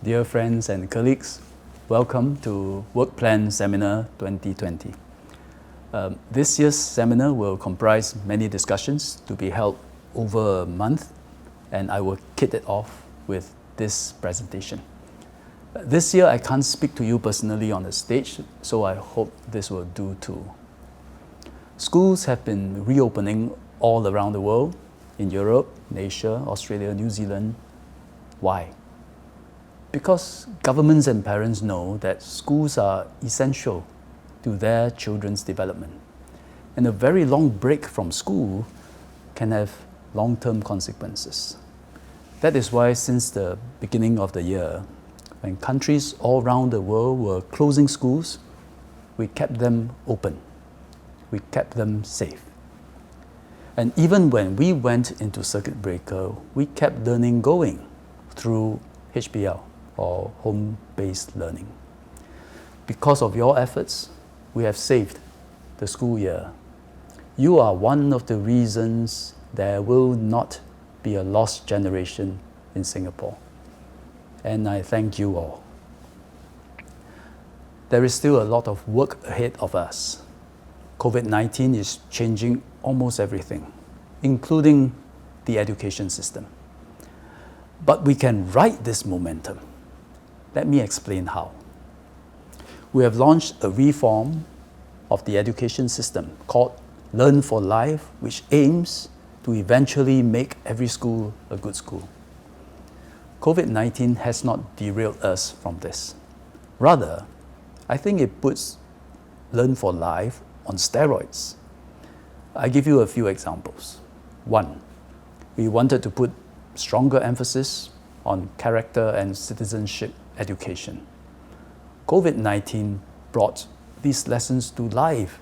Dear friends and colleagues, welcome to Work Plan Seminar 2020. This year's seminar will comprise many discussions to be held over a month, and I will kick it off with this presentation. This year I can't speak to you personally on the stage, so I hope this will do too. Schools have been reopening all around the world, in Europe, Asia, Australia, New Zealand. Why? Because governments and parents know that schools are essential to their children's development. And a very long break from school can have long-term consequences. That is why since the beginning of the year, when countries all around the world were closing schools, we kept them open. We kept them safe. And even when we went into circuit breaker, we kept learning going through HBL, or home-based learning. Because of your efforts, we have saved the school year. You are one of the reasons there will not be a lost generation in Singapore. And I thank you all. There is still a lot of work ahead of us. COVID-19 is changing almost everything, including the education system. But we can ride this momentum. Let me explain how. We have launched a reform of the education system called Learn for Life, which aims to eventually make every school a good school. COVID-19 has not derailed us from this. Rather, I think it puts Learn for Life on steroids. I give you a few examples. One, we wanted to put stronger emphasis on character and citizenship education. COVID-19 brought these lessons to life,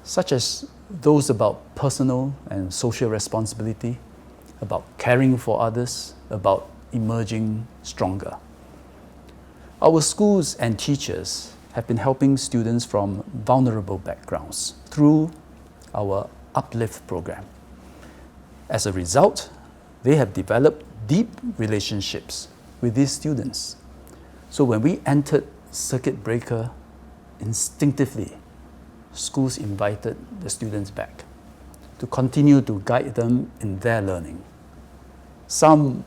such as those about personal and social responsibility, about caring for others, about emerging stronger. Our schools and teachers have been helping students from vulnerable backgrounds through our Uplift program. As a result, they have developed deep relationships with these students. So when we entered circuit breaker, instinctively, schools invited the students back to continue to guide them in their learning. Some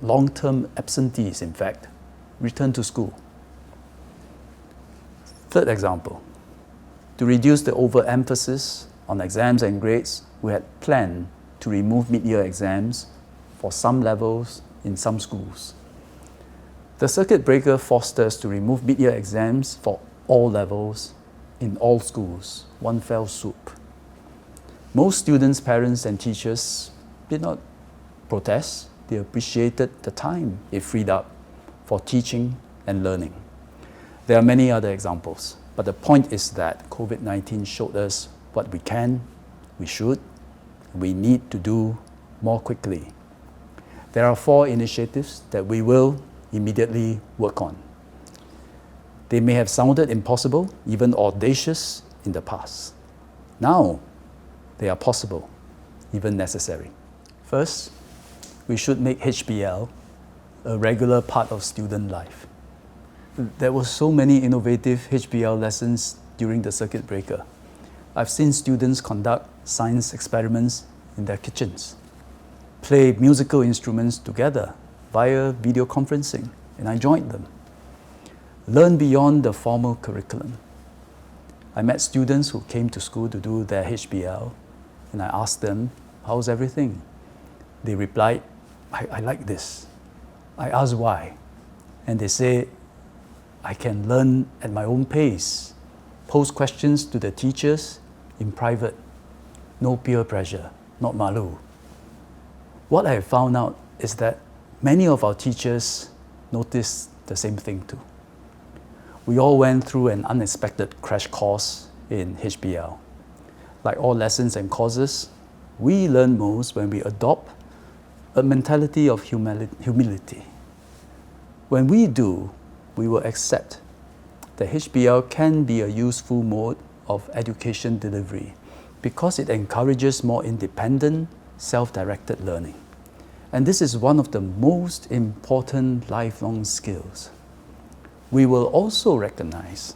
long-term absentees, in fact, returned to school. Third example, to reduce the overemphasis on exams and grades, we had planned to remove mid-year exams for some levels in some schools. The circuit breaker forced us to remove mid-year exams for all levels in all schools, one fell swoop. Most students, parents, and teachers did not protest. They appreciated the time it freed up for teaching and learning. There are many other examples, but the point is that COVID-19 showed us what we can, we should, we need to do more quickly. There are 4 initiatives that we will immediately work on. They may have sounded impossible, even audacious in the past. Now, they are possible, even necessary. First, we should make HBL a regular part of student life. There were so many innovative HBL lessons during the circuit breaker. I've seen students conduct science experiments in their kitchens, play musical instruments together via video conferencing, and I joined them. Learn beyond the formal curriculum. I met students who came to school to do their HBL, and I asked them, how's everything? They replied, I like this. I asked why, and they say, I can learn at my own pace, pose questions to the teachers in private, no peer pressure, not malu. What I have found out is that many of our teachers noticed the same thing too. We all went through an unexpected crash course in HBL. Like all lessons and courses, we learn most when we adopt a mentality of humility. When we do, we will accept that HBL can be a useful mode of education delivery because it encourages more independent, self-directed learning. And this is one of the most important lifelong skills. We will also recognize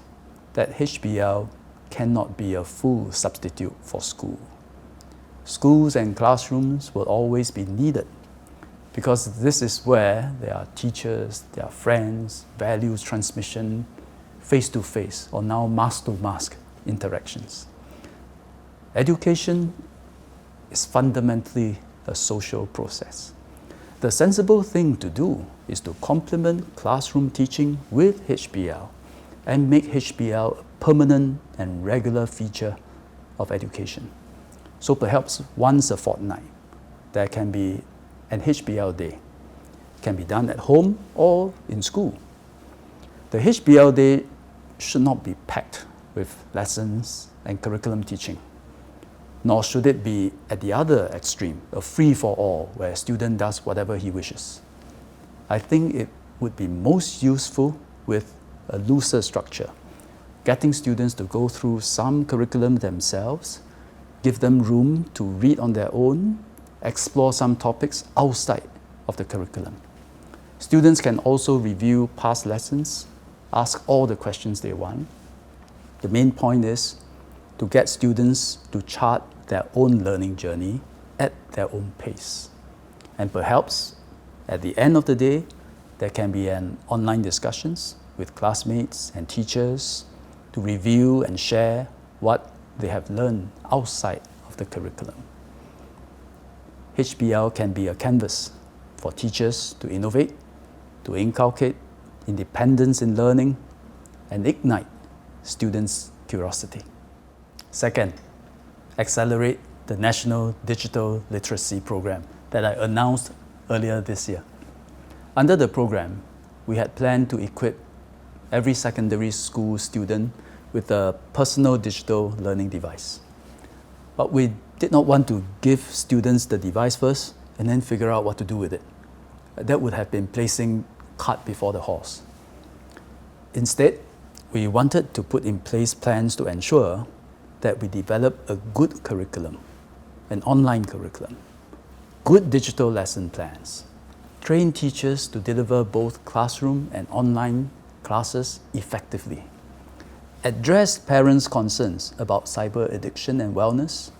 that HBL cannot be a full substitute for school. Schools and classrooms will always be needed because this is where there are teachers, there are friends, values transmission, face-to-face or now mask-to-mask interactions. Education is fundamentally a social process. The sensible thing to do is to complement classroom teaching with HBL and make HBL a permanent and regular feature of education. So perhaps once a fortnight, there can be an HBL day. It can be done at home or in school. The HBL day should not be packed with lessons and curriculum teaching, nor should it be at the other extreme, a free-for-all, where a student does whatever he wishes. I think it would be most useful with a looser structure, getting students to go through some curriculum themselves, give them room to read on their own, explore some topics outside of the curriculum. Students can also review past lessons, ask all the questions they want. The main point is to get students to chart their own learning journey at their own pace. And perhaps at the end of the day, there can be an online discussions with classmates and teachers to review and share what they have learned outside of the curriculum. HBL can be a canvas for teachers to innovate, to inculcate independence in learning, and ignite students' curiosity. Second, accelerate the National Digital Literacy Program that I announced earlier this year. Under the program, we had planned to equip every secondary school student with a personal digital learning device. But we did not want to give students the device first and then figure out what to do with it. That would have been placing cart before the horse. Instead, we wanted to put in place plans to ensure that we develop a good curriculum, an online curriculum, good digital lesson plans, train teachers to deliver both classroom and online classes effectively, address parents' concerns about cyber addiction and wellness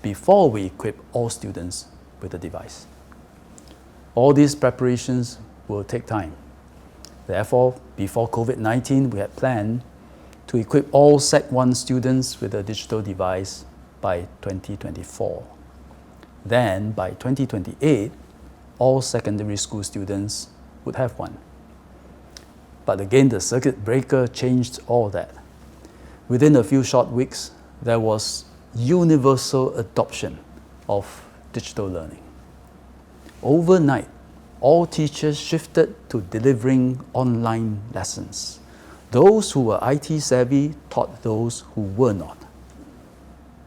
before we equip all students with a device. All these preparations will take time. Therefore, before COVID-19, we had planned to equip all Sec 1 students with a digital device by 2024. Then, by 2028, all secondary school students would have one. But again, the circuit breaker changed all that. Within a few short weeks, there was universal adoption of digital learning. Overnight, all teachers shifted to delivering online lessons. Those who were IT savvy taught those who were not.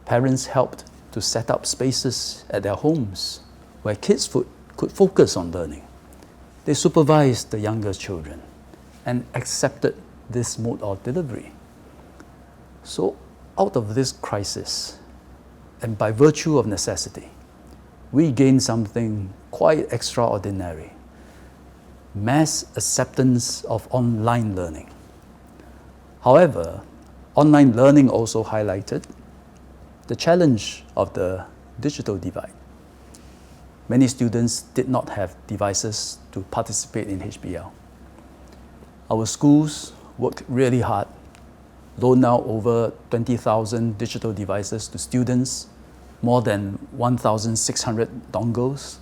Parents helped to set up spaces at their homes where kids could focus on learning. They supervised the younger children and accepted this mode of delivery. So out of this crisis, and by virtue of necessity, we gained something quite extraordinary: mass acceptance of online learning. However, online learning also highlighted the challenge of the digital divide. Many students did not have devices to participate in HBL. Our schools worked really hard, loaned out over 20,000 digital devices to students, more than 1,600 dongles.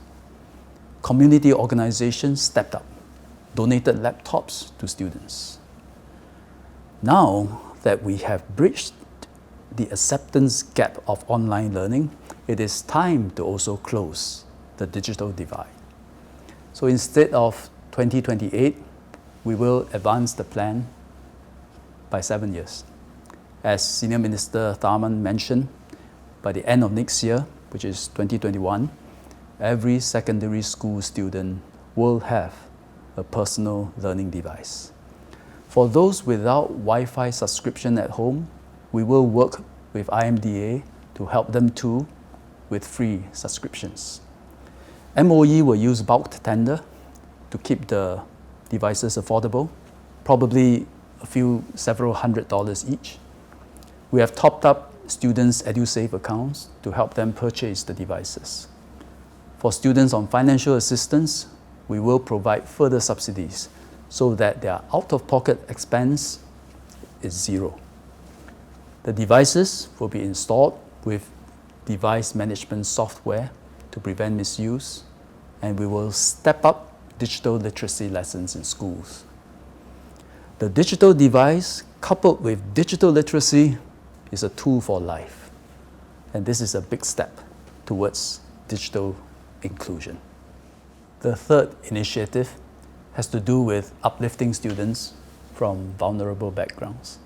Community organizations stepped up, donated laptops to students. Now that we have bridged the acceptance gap of online learning, it is time to also close the digital divide. So instead of 2028, we will advance the plan by 7 years. As Senior Minister Tharman mentioned, by the end of next year, which is 2021, every secondary school student will have a personal learning device. For those without Wi-Fi subscription at home, we will work with IMDA to help them too with free subscriptions. MOE will use bulk tender to keep the devices affordable, probably several $100s each. We have topped up students' EduSave accounts to help them purchase the devices. For students on financial assistance, we will provide further subsidies so that their out-of-pocket expense is zero. The devices will be installed with device management software to prevent misuse, and we will step up digital literacy lessons in schools. The digital device coupled with digital literacy is a tool for life, and this is a big step towards digital inclusion. The third initiative has to do with uplifting students from vulnerable backgrounds.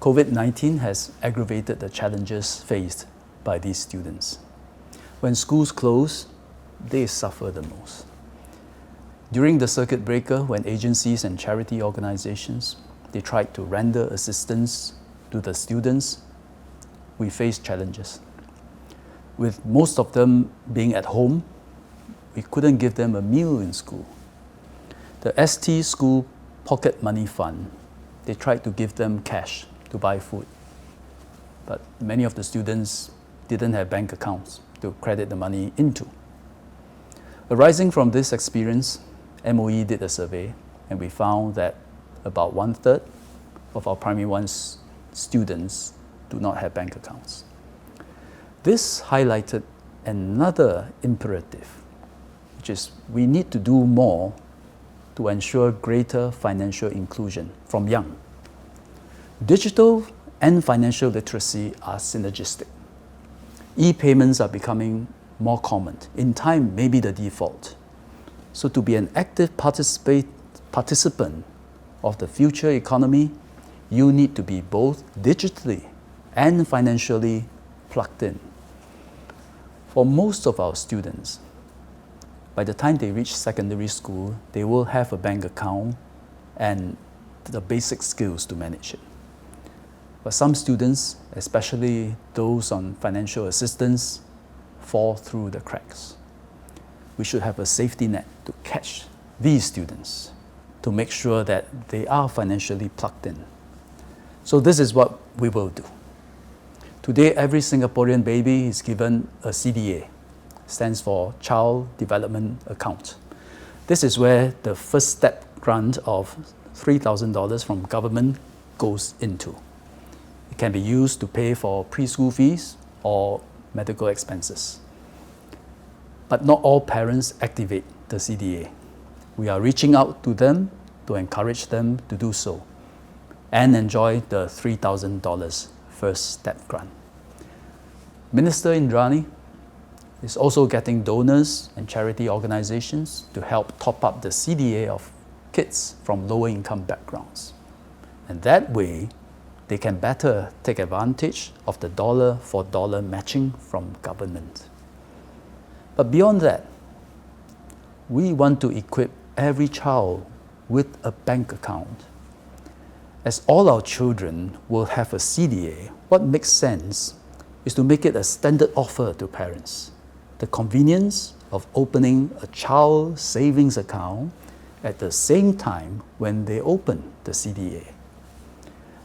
COVID-19 has aggravated the challenges faced by these students. When schools close, they suffer the most. During the circuit breaker, when agencies and charity organizations, they tried to render assistance to the students, we faced challenges. With most of them being at home, we couldn't give them a meal in school. The ST School Pocket Money Fund, they tried to give them cash to buy food. But many of the students didn't have bank accounts to credit the money into. Arising from this experience, MOE did a survey, and we found that about 1/3 of our primary one students do not have bank accounts. This highlighted another imperative, which is we need to do more to ensure greater financial inclusion from young. Digital and financial literacy are synergistic. E-payments are becoming more common. In time, maybe the default. So to be an active participant of the future economy, you need to be both digitally and financially plugged in. For most of our students, by the time they reach secondary school, they will have a bank account and the basic skills to manage it. But some students, especially those on financial assistance, fall through the cracks. We should have a safety net to catch these students, to make sure that they are financially plugged in. So this is what we will do. Today, every Singaporean baby is given a CDA, stands for Child Development Account. This is where the first step grant of $3,000 from government goes into. It can be used to pay for preschool fees or medical expenses. But not all parents activate the CDA. We are reaching out to them to encourage them to do so and enjoy the $3,000 first step grant. Minister Indrani is also getting donors and charity organizations to help top up the CDA of kids from lower income backgrounds. And that way, they can better take advantage of the dollar for dollar matching from government. But beyond that, we want to equip every child with a bank account. As all our children will have a CDA, what makes sense is to make it a standard offer to parents. The convenience of opening a child savings account at the same time when they open the CDA.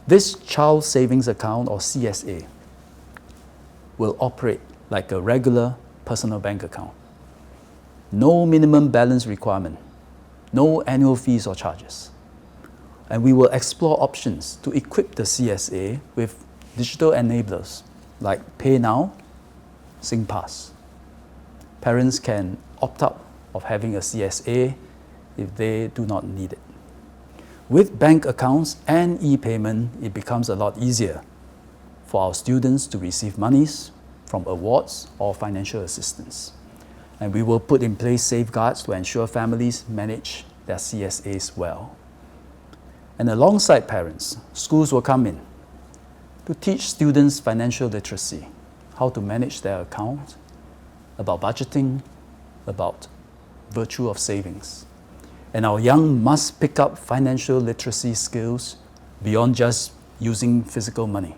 This child savings account, or CSA, will operate like a regular personal bank account. No minimum balance requirement, no annual fees or charges. And we will explore options to equip the CSA with digital enablers like Pay Now, SingPass. Parents can opt out of having a CSA if they do not need it. With bank accounts and e-payment, it becomes a lot easier for our students to receive monies from awards or financial assistance. And we will put in place safeguards to ensure families manage their CSAs well. And alongside parents, schools will come in to teach students financial literacy, how to manage their account, about budgeting, about virtue of savings. And our young must pick up financial literacy skills beyond just using physical money.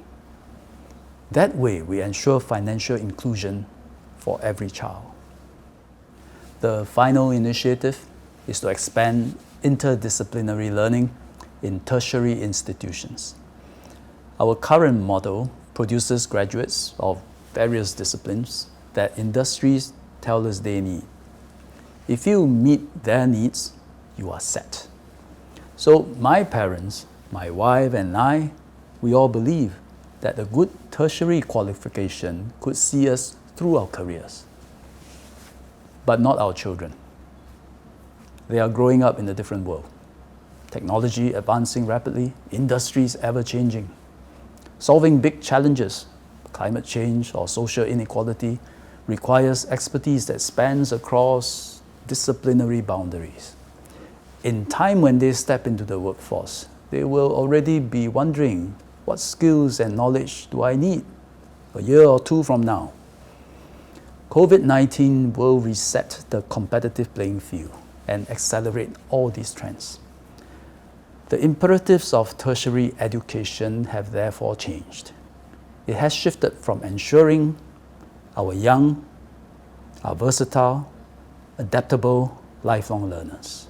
That way, we ensure financial inclusion for every child. The final initiative is to expand interdisciplinary learning in tertiary institutions. Our current model produces graduates of various disciplines that industries tell us they need. If you meet their needs, you are set. So my parents, my wife and I, we all believe that a good tertiary qualification could see us through our careers. But not our children. They are growing up in a different world. Technology advancing rapidly, industries ever-changing. Solving big challenges, climate change or social inequality, requires expertise that spans across disciplinary boundaries. In time when they step into the workforce, they will already be wondering, what skills and knowledge do I need a year or two from now? COVID-19 will reset the competitive playing field and accelerate all these trends. The imperatives of tertiary education have therefore changed. It has shifted from ensuring our young are versatile, adaptable, lifelong learners.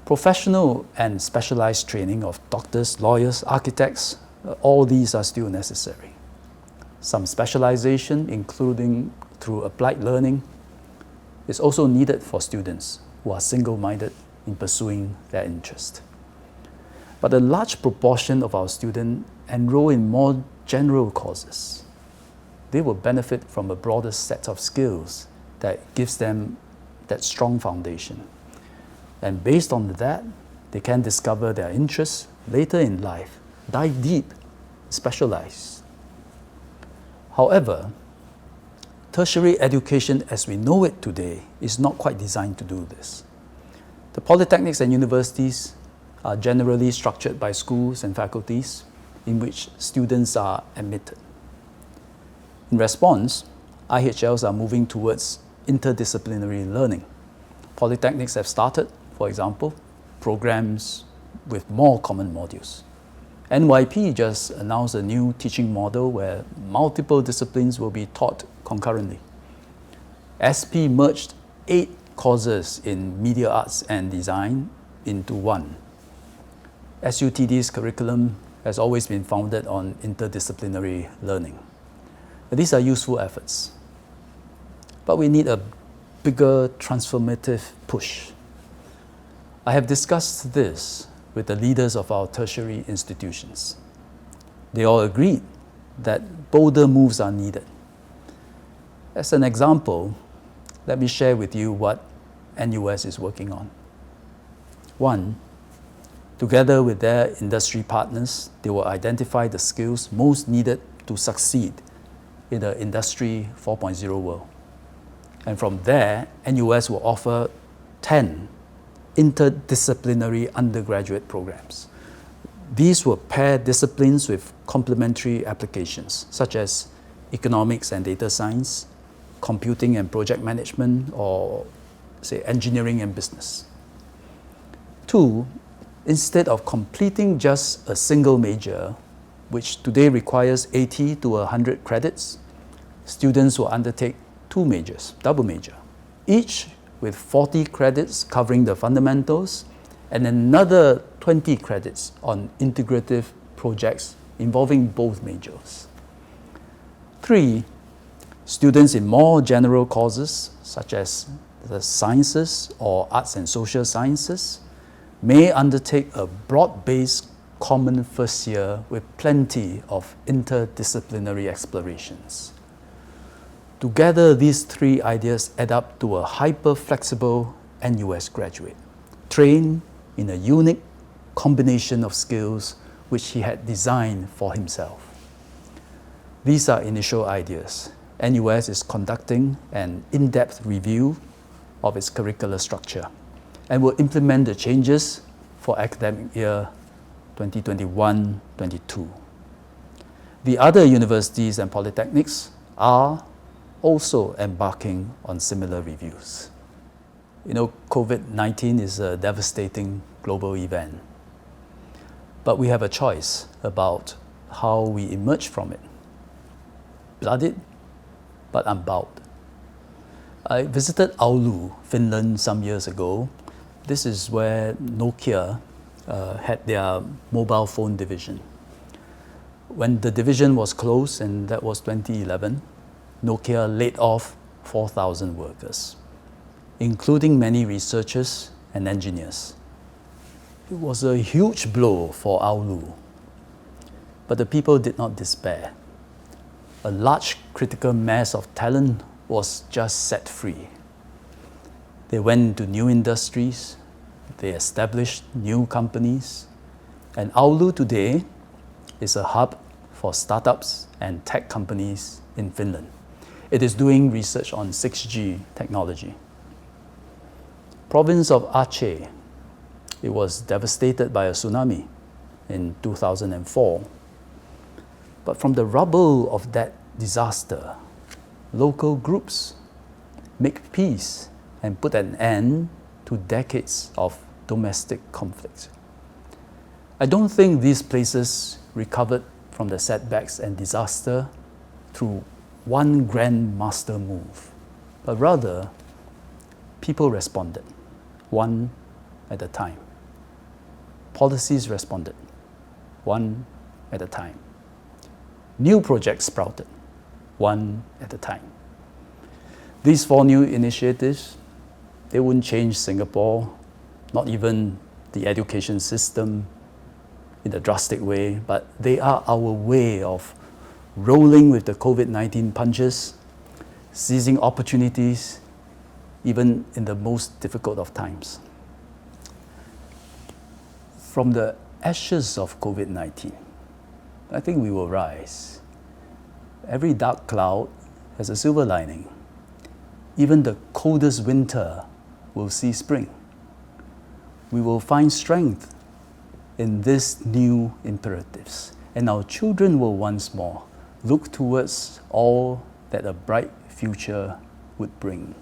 Professional and specialized training of doctors, lawyers, architects, all these are still necessary. Some specialization, including through applied learning, is also needed for students who are single-minded in pursuing their interest. But a large proportion of our students enroll in more general courses. They will benefit from a broader set of skills that gives them that strong foundation. And based on that, they can discover their interests later in life, dive deep, specialize. However, tertiary education as we know it today is not quite designed to do this. The polytechnics and universities are generally structured by schools and faculties in which students are admitted. In response, IHLs are moving towards interdisciplinary learning. Polytechnics have started, for example, programs with more common modules. NYP just announced a new teaching model where multiple disciplines will be taught concurrently. SP merged 8 courses in media arts and design into one. SUTD's curriculum has always been founded on interdisciplinary learning. These are useful efforts, but we need a bigger transformative push. I have discussed this with the leaders of our tertiary institutions. They all agreed that bolder moves are needed. As an example, let me share with you what NUS is working on. 1, together with their industry partners, they will identify the skills most needed to succeed in the Industry 4.0 world. And from there, NUS will offer 10 interdisciplinary undergraduate programs. These will pair disciplines with complementary applications, such as economics and data science, computing and project management, or say engineering and business. 2, instead of completing just a single major, which today requires 80 to 100 credits, students will undertake 2 majors, double major, each with 40 credits covering the fundamentals and another 20 credits on integrative projects involving both majors. 3, students in more general courses, such as the sciences or arts and social sciences, may undertake a broad-based common first year with plenty of interdisciplinary explorations. Together, these 3 ideas add up to a hyper-flexible NUS graduate, trained in a unique combination of skills which he had designed for himself. These are initial ideas. NUS is conducting an in-depth review of its curricular structure and will implement the changes for academic year 2021-22. The other universities and polytechnics are also embarking on similar reviews. You know, COVID-19 is a devastating global event, but we have a choice about how we emerge from it. Bloodied, but unbowed. I visited Oulu, Finland some years ago. This is where Nokia had their mobile phone division. When the division was closed, and that was 2011, Nokia laid off 4,000 workers, including many researchers and engineers. It was a huge blow for Oulu, but the people did not despair. A large critical mass of talent was just set free. They went into new industries, they established new companies, and Oulu today is a hub for startups and tech companies in Finland. It is doing research on 6G technology. Province of Aceh, it was devastated by a tsunami in 2004. But from the rubble of that disaster, local groups make peace and put an end to decades of domestic conflict. I don't think these places recovered from the setbacks and disaster through one grand master move, but rather people responded, one at a time. Policies responded, one at a time. New projects sprouted, one at a time. These 4 new initiatives, they wouldn't change Singapore, not even the education system in a drastic way, but they are our way of rolling with the COVID-19 punches, seizing opportunities, even in the most difficult of times. From the ashes of COVID-19, I think we will rise. Every dark cloud has a silver lining. Even the coldest winter will see spring. We will find strength in these new imperatives, and our children will once more look towards all that a bright future would bring.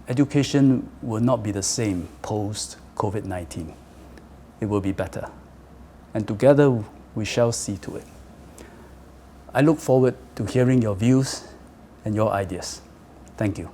Education will not be the same post-COVID-19. It will be better, and together we shall see to it. I look forward to hearing your views and your ideas. Thank you.